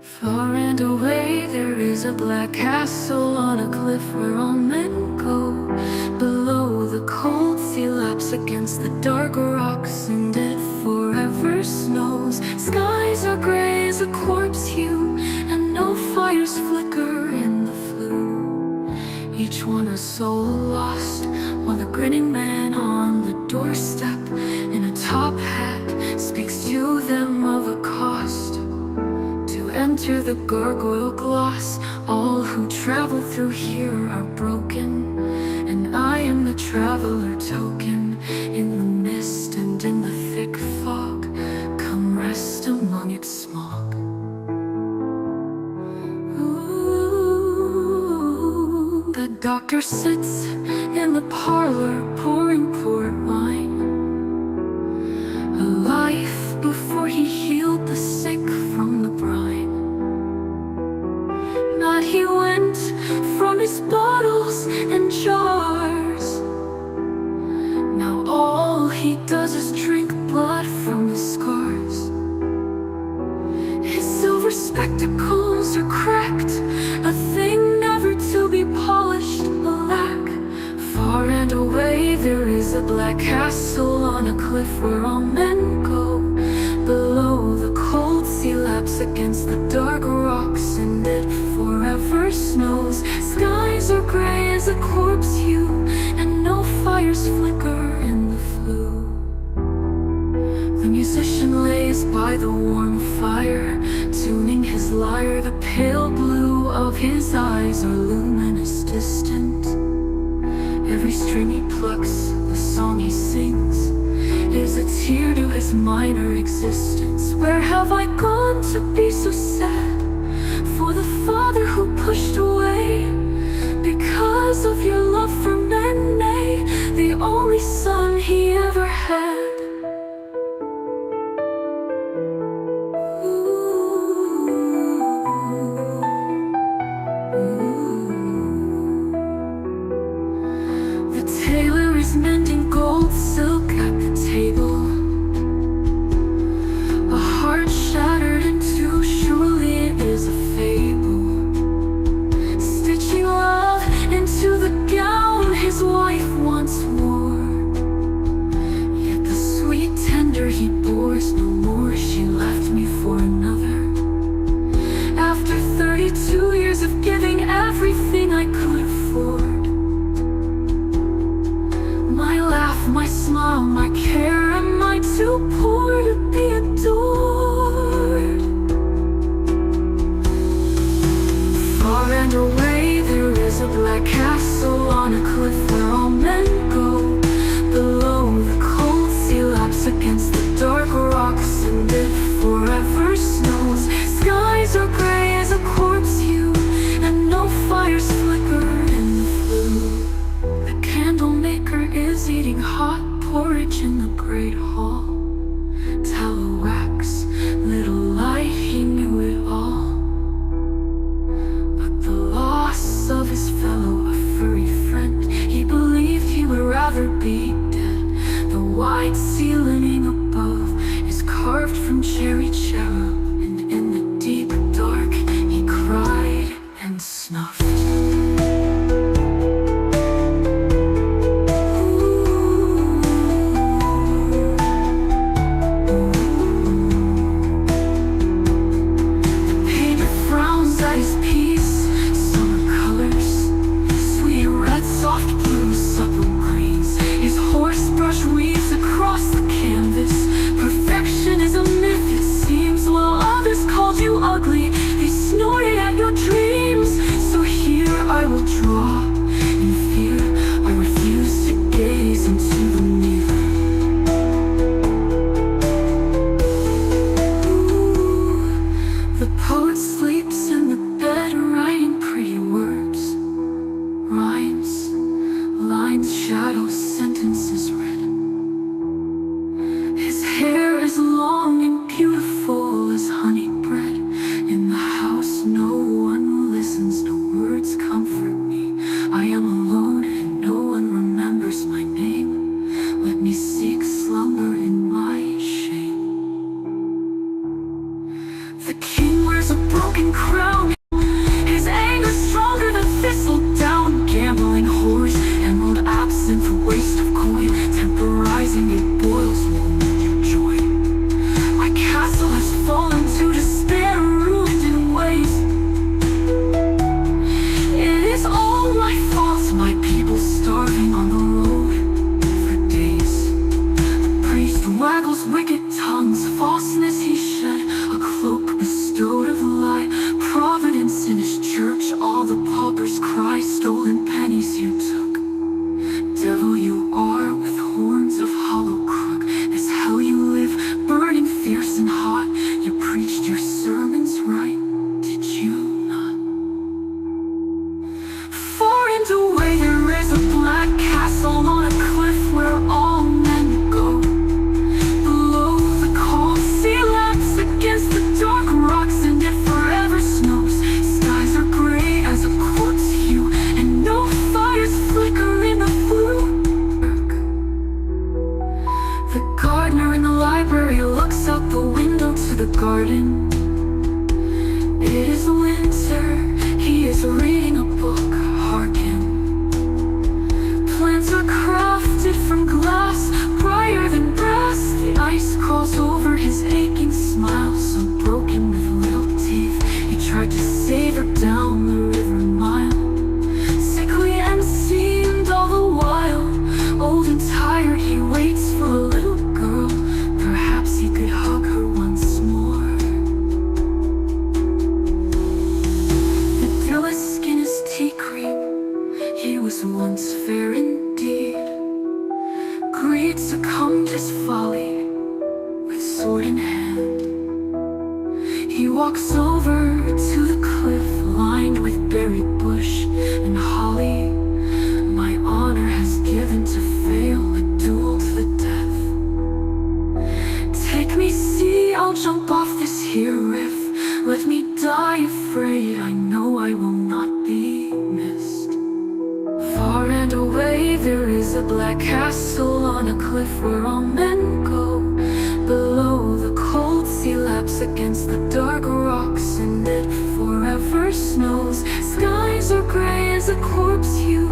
Far and away there is a black castle on a cliff where all men go. Below the cold sea laps against the dark rocks, and it forever snows. Skies are gray as a corpse hue, and no fires flicker in the flue. Each one a soul lost, while the grinning man on the doorstep in a top hat speaks to them of a cost. Enter the gargoyle gloss. All who travel through here are broken, and I am the traveler token. In the mist and in the thick fog, come rest among its smog. Ooh, the doctor sits in the parlor pouring port wine, a life before he healed the sick from the brine. Not he went from his bottles and jars. Now all he does is drink blood from the scars. His silver spectacles are cracked, a thing never to be polished, alack. Far and away there is a black castle on a cliff where all men go. Below the cold sea laps against the dark rocks, and it forever snows. Skies are gray as a corpse hue, and no fires flicker in the flue. The musician lays by the warm fire, tuning his lyre. The pale blue of his eyes are luminous distant. Every string he plucks, the song he sings, is a tear to his minor existence. Where have I gone to be so sad? For the father who pushed away, because of your love for men, nay, the only son he ever had. The tailor is mending gold silk at the table. A heart shattered in two, surely it is a fable. Stitching love into the gown his wife once wore. Yet the sweet tender he bores no more. She left me for another. After 32 years of giving everything I could afford, my laugh, my smile, my care, am I too poor to be adored? Far and away there is a black castle on a cliff where all men go. Below the cold sea laps against the dark rocks, and it forever snows. Skies are gray as a corpse hue, and no fires flicker in the flue. The candle maker is eating hot porridge in the great hall. Tallow wax, little light, he knew it all. But the loss of his fellow, a furry friend, he believed he would rather be dead. The white ceiling above is carved from cherry cherub, and in the deep dark he cried and snuffed. Ugly, they snorted at your dreams. So here I will draw. In fear, I refuse to gaze into the mirror. Ooh, the poet sleeps in the bed, writing pretty words, rhymes, lines, shadows, sentences read. His hair is long and beautiful as honey bread. In the house no one listens, no words comfort me. I am alone and no one remembers my name. Let me seek slumber in my shame. The king wears wears a broken crown. His anger stronger than thistledown. Gambling whores, emerald absinthe, waste of coin. Temporizing, it boils, won't make you joy. My castle has fallen to despair, ruined in ways. It is all my fault, my people starving on the road for days. The priest waggles wicked tongues, falseness he shed, a cloak bestowed of lie. Providence in his church, all the paupers cry. Stolen pennies you took. Devil you are, with horns of hollow crook. This hell you live, burning fierce and hot. You preached your sermons right, did you not? Far and away there is a black castle on a cliff where all men go. Below the cold sea laps against the dark rocks, and it forever snows. Skies are gray as a corpse hue, and no fires flicker in the blue. The gardener in the library looks out the window to the garden. It is winter, he is reading a book. Hearken. Plants are crafted from glass, brighter than brass. The ice crawls over his aching smile, so broken with little teeth. He tried to save her down the river mile, sickly and seamed all the while. Old and tired, he waits for a little girl. Perhaps he could hug her once more. The delisk in his tea cream, he was once fair indeed. Greed succumbed his folly, with sword in hand. He walks over to the cliff, lined with berry bush and holly. My honor has given to fail, a duel to the death. Take me, see, I'll jump off this here riff. Let me die afraid, I know I will not be missed. Far and away there is a black castle on a cliff where all men go. Below the cold sea laps against the dark rocks, and it forever snows. Skies are gray as a corpse hue,